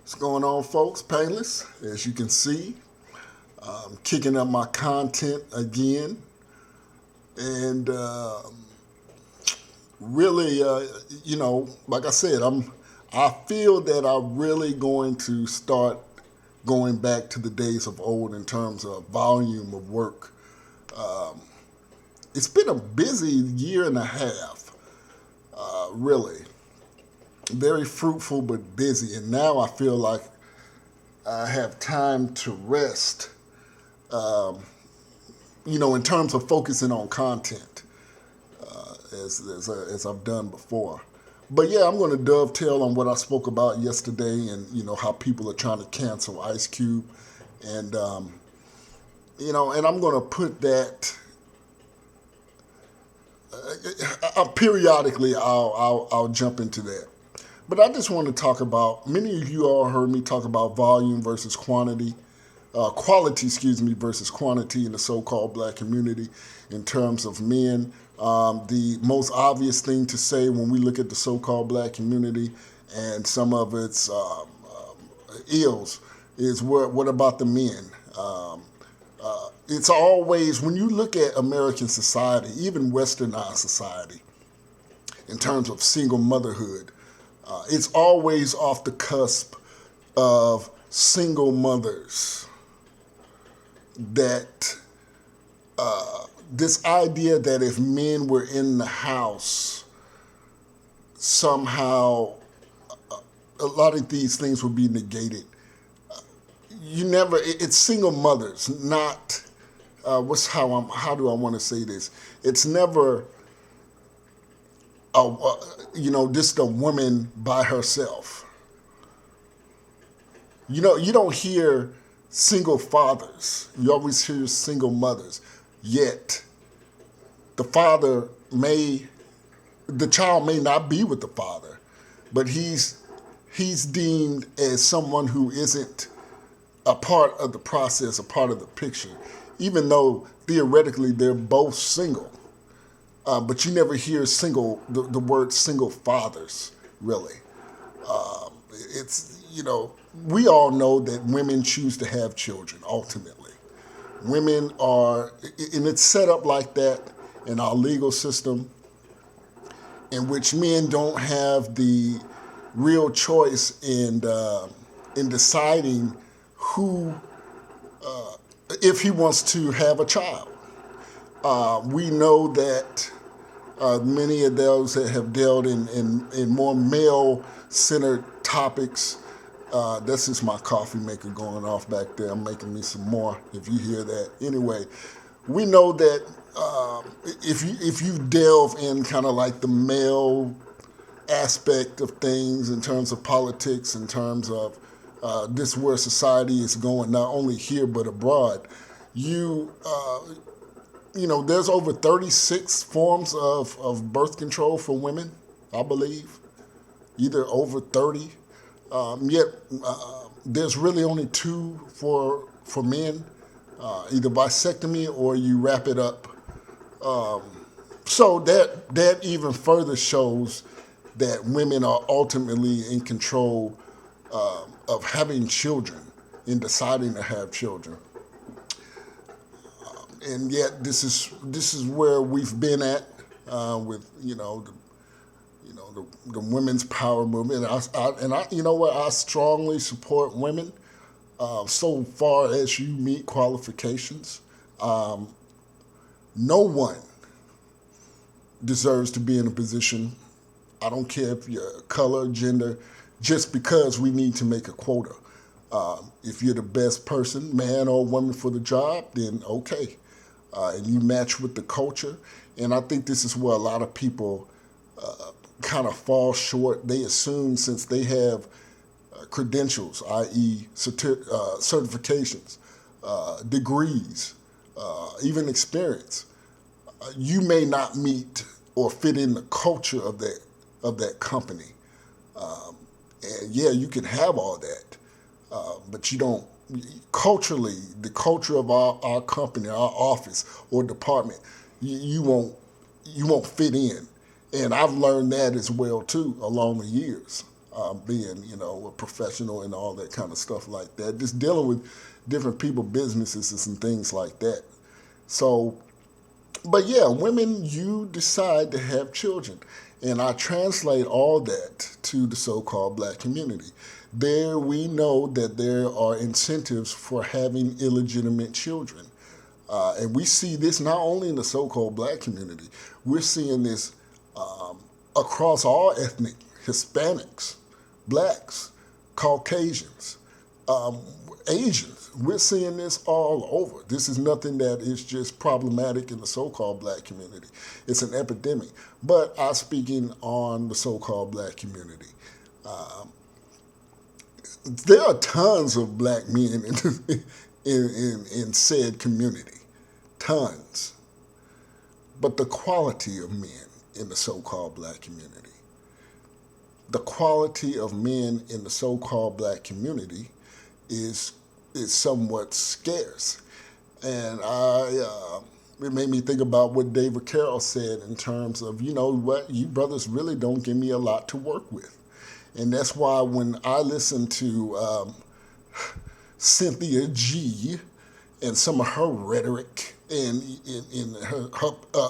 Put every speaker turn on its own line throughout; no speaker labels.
What's going on, folks? Painless, as you can see, kicking up my content again, and really, like I said, I feel that I'm really going to start going back to the days of old in terms of volume of work. It's been a busy year and a half, really. Very fruitful but busy, and now I feel like I have time to rest, in terms of focusing on content, as I've done before. But yeah, I'm going to dovetail on what I spoke about yesterday, and how people are trying to cancel Ice Cube, and and I'm going to put that. Periodically, I'll jump into that. But I just want to talk about, many of you all heard me talk about volume versus quality, versus quantity in the so-called black community in terms of men. The most obvious thing to say when we look at the so-called black community and some of its ills is what about the men? It's always, when you look at American society, even westernized society, in terms of single motherhood, it's always off the cusp of single mothers that this idea that if men were in the house, somehow a lot of these things would be negated. It's single mothers, not, how do I want to say this? It's never just a woman by herself. You don't hear single fathers. You always hear single mothers. Yet, the child may not be with the father, but he's deemed as someone who isn't a part of the process, a part of the picture, even though theoretically they're both single. But you never hear the word single fathers, really. We all know that women choose to have children, ultimately. Women are, and it's set up like that in our legal system, in which men don't have the real choice in deciding who, if he wants to have a child. We know that many of those that have dealt in more male-centered topics, that's just my coffee maker going off back there. I'm making me some more if you hear that. Anyway, we know that if you delve in kind of like the male aspect of things in terms of politics, in terms of this where society is going, not only here but abroad, there's over 36 forms of birth control for women, I believe, either over 30. Yet there's really only two for men, either vasectomy or you wrap it up. So that even further shows that women are ultimately in control of having children, in deciding to have children. And yet, this is where we've been at with the women's power movement. I strongly support women so far as you meet qualifications. No one deserves to be in a position. I don't care if you're color, gender, just because we need to make a quota. If you're the best person, man or woman, for the job, then okay. And you match with the culture. And I think this is where a lot of people kind of fall short. They assume since they have credentials, i.e. certifications, degrees, even experience, you may not meet or fit in the culture of that company. And yeah, you can have all that, but you don't. Culturally, the culture of our company, our office or department, you won't fit in. And I've learned that as well too along the years. being, a professional and all that kind of stuff like that. Just dealing with different people, businesses, and things like that. So, but yeah, women, you decide to have children. And I translate all that to the so-called black community. There we know that there are incentives for having illegitimate children. And we see this not only in the so-called black community, we're seeing this across all ethnic, Hispanics, blacks, Caucasians, Asians. We're seeing this all over. This is nothing that is just problematic in the so-called black community. It's an epidemic. But I'm speaking on the so-called black community. There are tons of black men in said community. Tons. But the quality of men in the so-called black community, the quality of men in the so-called black community is somewhat scarce. And it made me think about what David Carroll said in terms of, you know what, you brothers really don't give me a lot to work with. And that's why when I listen to Cynthia G and some of her rhetoric and in her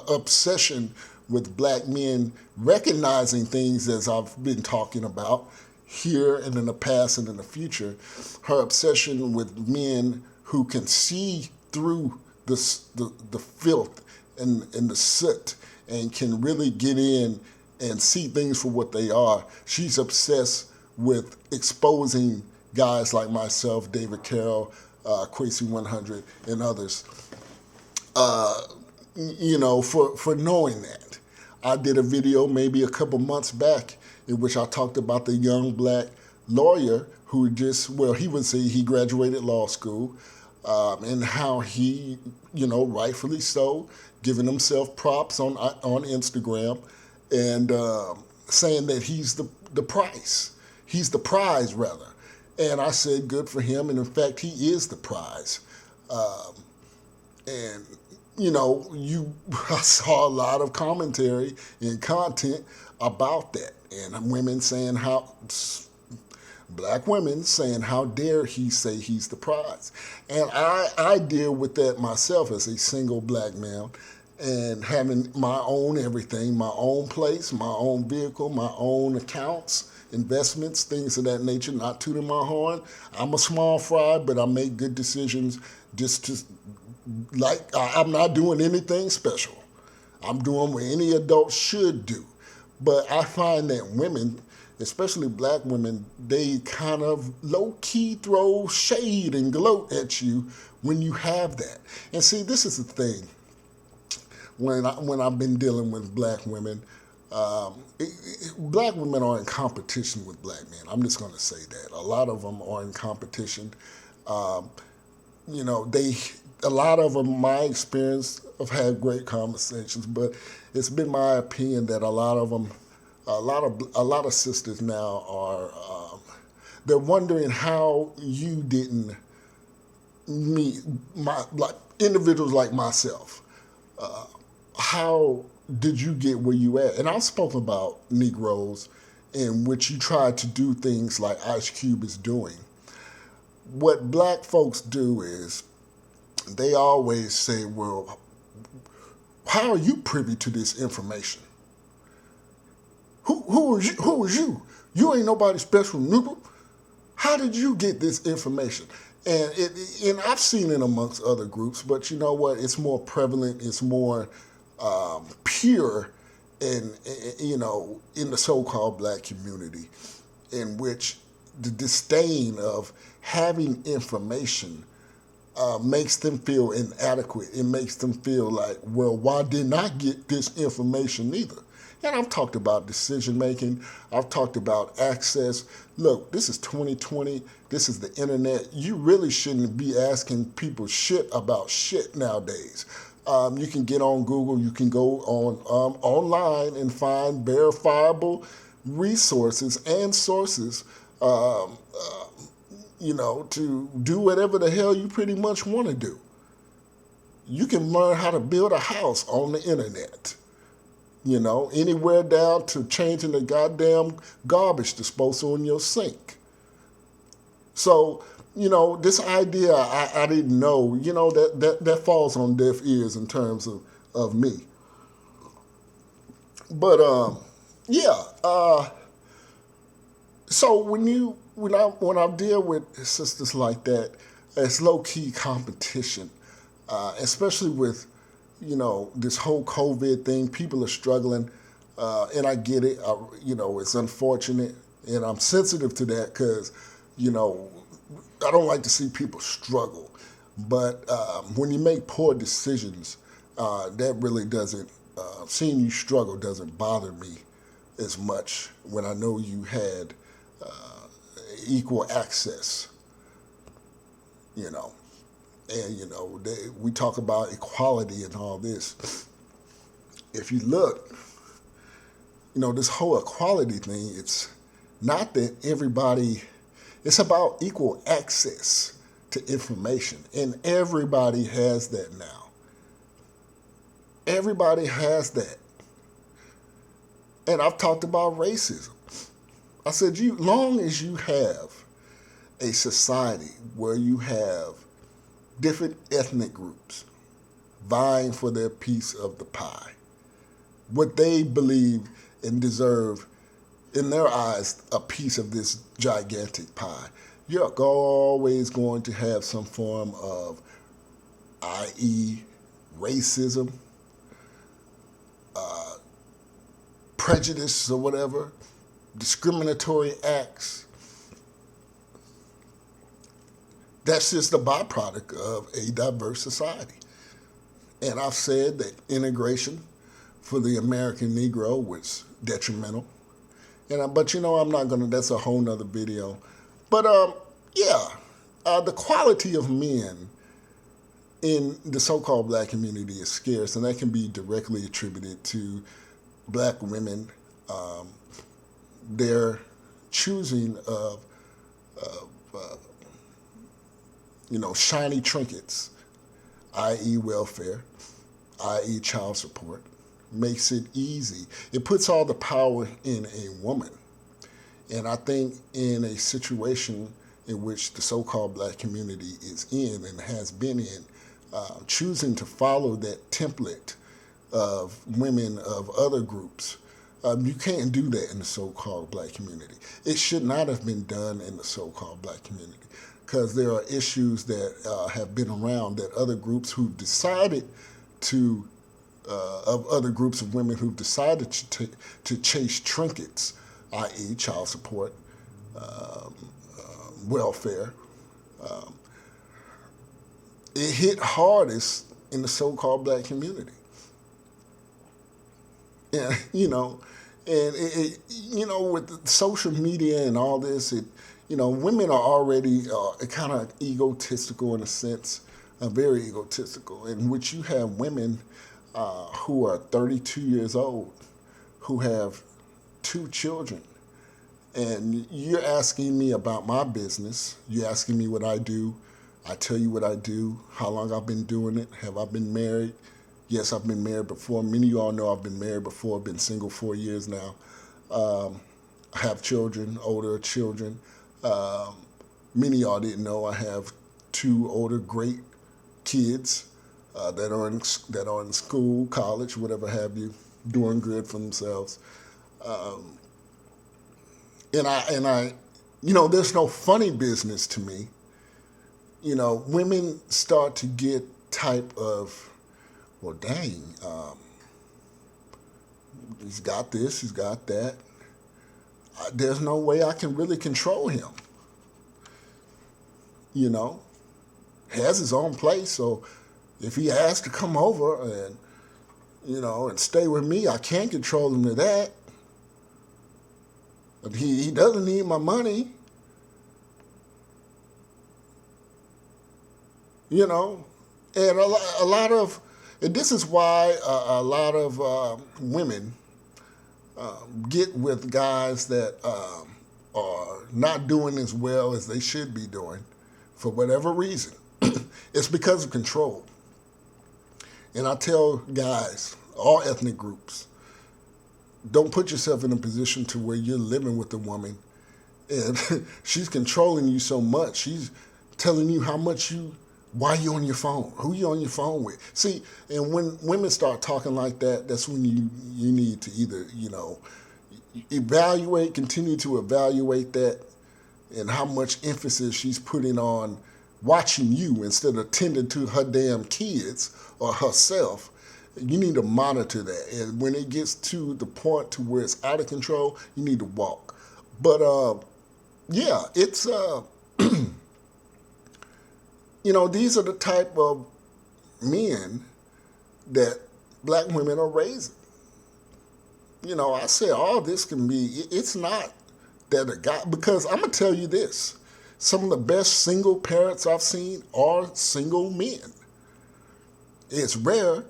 obsession with black men recognizing things as I've been talking about here and in the past and in the future, her obsession with men who can see through the filth and the soot and can really get in and see things for what they are. She's obsessed with exposing guys like myself, David Carroll, Quasi 100, and others, for knowing that. I did a video maybe a couple months back in which I talked about the young black lawyer who he graduated law school, and how he, rightfully so, giving himself props on Instagram and saying that he's the prize. He's the prize, rather. And I said, good for him. And in fact, he is the prize. I saw a lot of commentary and content about that. And black women saying, how dare he say he's the prize? And I deal with that myself as a single black male and having my own everything, my own place, my own vehicle, my own accounts, investments, things of that nature, not tooting my horn. I'm a small fry, but I make good decisions I'm not doing anything special. I'm doing what any adult should do. But I find that women, especially black women, they kind of low-key throw shade and gloat at you when you have that. And see, this is the thing. When I've been dealing with black women, black women are in competition with black men. I'm just going to say that. A lot of them are in competition. A lot of them, my experience, have had great conversations, but it's been my opinion that a lot of sisters now are, they're wondering how you didn't meet individuals like myself. How did you get where you at? And I've spoken about Negroes in which you try to do things like Ice Cube is doing. What black folks do is they always say, well, how are you privy to this information? Who is you? You ain't nobody special, nigga. How did you get this information? And I've seen it amongst other groups, but you know what? It's more prevalent. It's more pure in the so-called black community, in which the disdain of having information makes them feel inadequate. It makes them feel like, well, why didn't I get this information either? And I've talked about decision making. I've talked about access. Look, this is 2020. This is the internet. You really shouldn't be asking people shit about shit nowadays. You can get on Google. You can go on online and find verifiable resources and sources, to do whatever the hell you pretty much want to do. You can learn how to build a house on the internet. Anywhere down to changing the goddamn garbage disposal in your sink. So, this idea I didn't know, that falls on deaf ears in terms of me. But yeah. So when I deal with sisters like that, it's low key competition, especially with this whole COVID thing. People are struggling, and I get it. It's unfortunate, and I'm sensitive to that because I don't like to see people struggle. But when you make poor decisions, that really doesn't. Seeing you struggle doesn't bother me as much when I know you had equal access, and we talk about equality and all this. If you look, this whole equality thing, it's not that everybody, it's about equal access to information, and everybody has that now. Everybody has that. And I've talked about racism. I said, long as you have a society where you have different ethnic groups vying for their piece of the pie, what they believe and deserve, in their eyes, a piece of this gigantic pie, you're always going to have some form of, i.e., racism, prejudice or whatever, discriminatory acts. That's just a byproduct of a diverse society. And I've said that integration for the American Negro was detrimental. But I'm not gonna. That's a whole nother video. But the quality of men in the so-called black community is scarce, and that can be directly attributed to black women, their choosing of shiny trinkets, i.e. welfare, i.e. child support, makes it easy. It puts all the power in a woman. And I think in a situation in which the so-called black community is in and has been in, choosing to follow that template of women of other groups, you can't do that in the so-called black community. It should not have been done in the so-called black community because there are issues that have been around that other groups who've decided to, of other groups of women who've decided to chase trinkets, i.e. child support, welfare. It hit hardest in the so-called black community. And, with the social media and all this, women are already kind of egotistical in a sense, very egotistical, in which you have women who are 32 years old, who have 2 children. And you're asking me about my business. You're asking me what I do. I tell you what I do, how long I've been doing it. Have I been married? Yes, I've been married before. Many of y'all know I've been married before. I've been single 4 years now. I have children, older children. Many of y'all didn't know I have 2 older great kids that are in school, college, whatever have you, doing good for themselves. And I, there's no funny business to me. Women start to get type of, well, dang, he's got this, he's got that. There's no way I can really control him. Has his own place, so if he has to come over and, and stay with me, I can't control him to that. But he doesn't need my money. And a lot of, and this is why a lot of women get with guys that are not doing as well as they should be doing for whatever reason. It's because of control. And I tell guys, all ethnic groups, Don't put yourself in a position to where you're living with a woman and she's controlling you so much. She's telling you why you on your phone, who you on your phone with. See, and when women start talking like that, that's when you need to either, continue to evaluate that and how much emphasis she's putting on watching you instead of tending to her damn kids or herself. You need to monitor that. And when it gets to the point to where it's out of control, you need to walk. But yeah, it's these are the type of men that black women are raising. I say all this can be, it's not that a guy, because I'm going to tell you this. Some of the best single parents I've seen are single men. It's rare,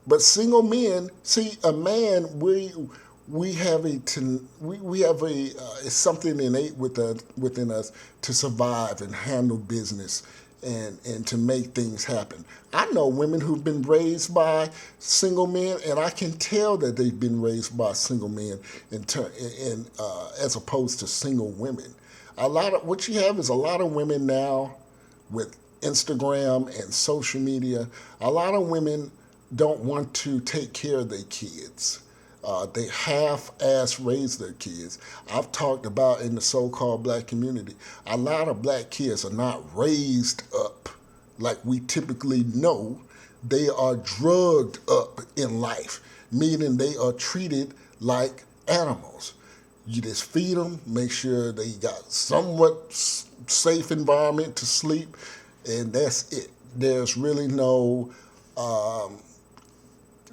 but single men, see, a man, we have it's something innate within us to survive and handle business and to make things happen. I know women who've been raised by single men, and I can tell that they've been raised by single men as opposed to single women. What you have is a lot of women now with Instagram and social media. A lot of women don't want to take care of their kids. They half-ass raise their kids. I've talked about in the so-called black community, a lot of black kids are not raised up like we typically know. They are drugged up in life, meaning they are treated like animals. You just feed them, make sure they got somewhat safe environment to sleep, and that's it. There's really no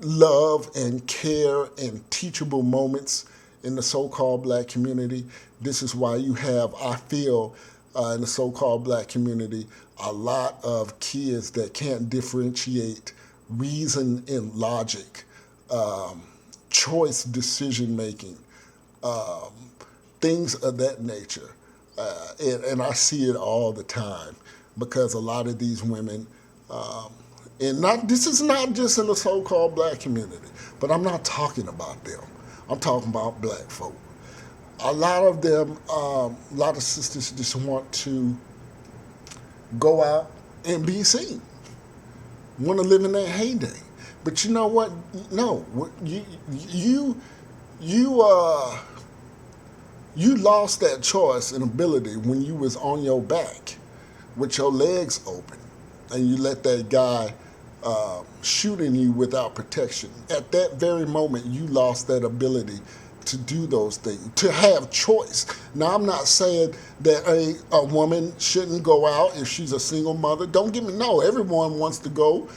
love and care and teachable moments in the so-called black community. This is why you have, I feel, in the so-called black community, a lot of kids that can't differentiate reason and logic, choice decision-making, things of that nature. And I see it all the time because a lot of these women, this is not just in the so-called black community, but I'm not talking about them. I'm talking about black folk. A lot of them, a lot of sisters just want to go out and be seen, want to live in their heyday. But you know what? No, you lost that choice and ability when you was on your back with your legs open and you let that guy shooting you without protection. At that very moment, you lost that ability to do those things, to have choice. Now, I'm not saying that a woman shouldn't go out if she's a single mother. Don't get me, no, everyone wants to go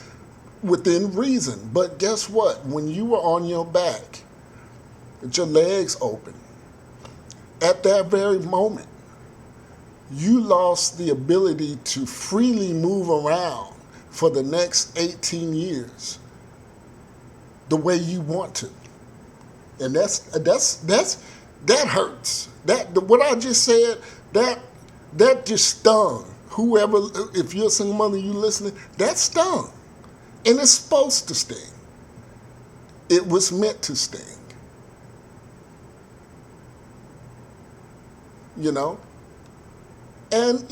within reason. But guess what? When you were on your back, with your legs open, at that very moment, you lost the ability to freely move around for the next 18 years the way you want to. And that hurts. What I just said, that just stung. Whoever, if you're a single mother, you listening, that stung. And it's supposed to sting. It was meant to sting. And,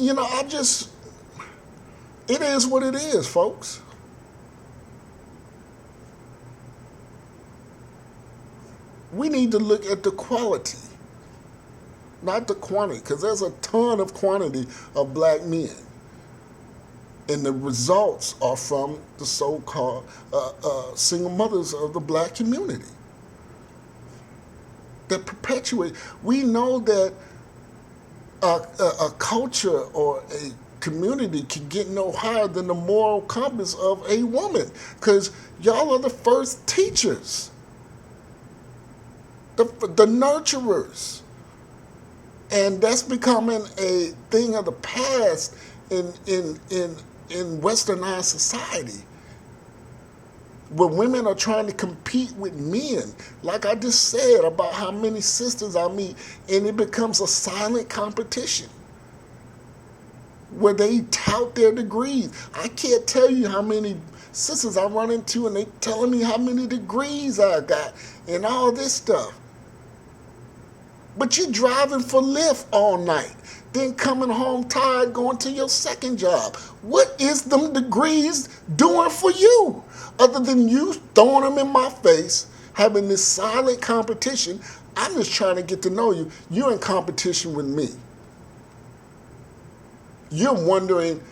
it is what it is, folks. We need to look at the quality, not the quantity, because there's a ton of quantity of black men. And the results are from the so-called single mothers of the black community that perpetuate. We know that a culture or a community can get no higher than the moral compass of a woman, because y'all are the first teachers, the nurturers, and that's becoming a thing of the past in westernized society, where women are trying to compete with men, like I just said about how many sisters I meet, and it becomes a silent competition. where they tout their degrees. I can't tell you how many sisters I run into and they telling me how many degrees I got and all this stuff. But you're driving for Lyft all night, then coming home tired going to your second job. What is them degrees doing for you? Other than you throwing them in my face, having this silent competition. I'm just trying to get to know you. You're in competition with me. You're wondering,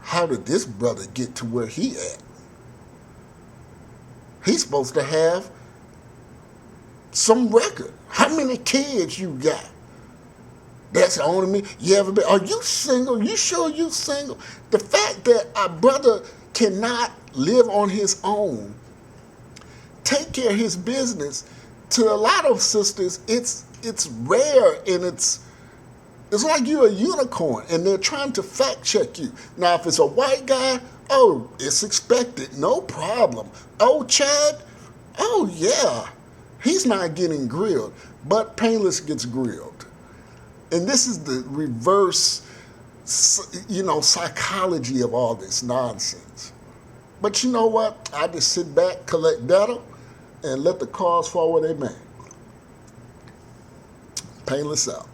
how did this brother get to where he at? He's supposed to have some record. How many kids you got? That's on me. You ever been? Are you single? You sure you single? The fact that a brother cannot live on his own, take care of his business, to a lot of sisters, it's rare and it's like you're a unicorn and they're trying to fact check you. Now, if it's a white guy, oh, it's expected, no problem. Oh, Chad, oh yeah, he's not getting grilled, but Painless gets grilled. And this is the reverse, psychology of all this nonsense. But you know what? I just sit back, collect data, and let the cars fall where they may. Painless out.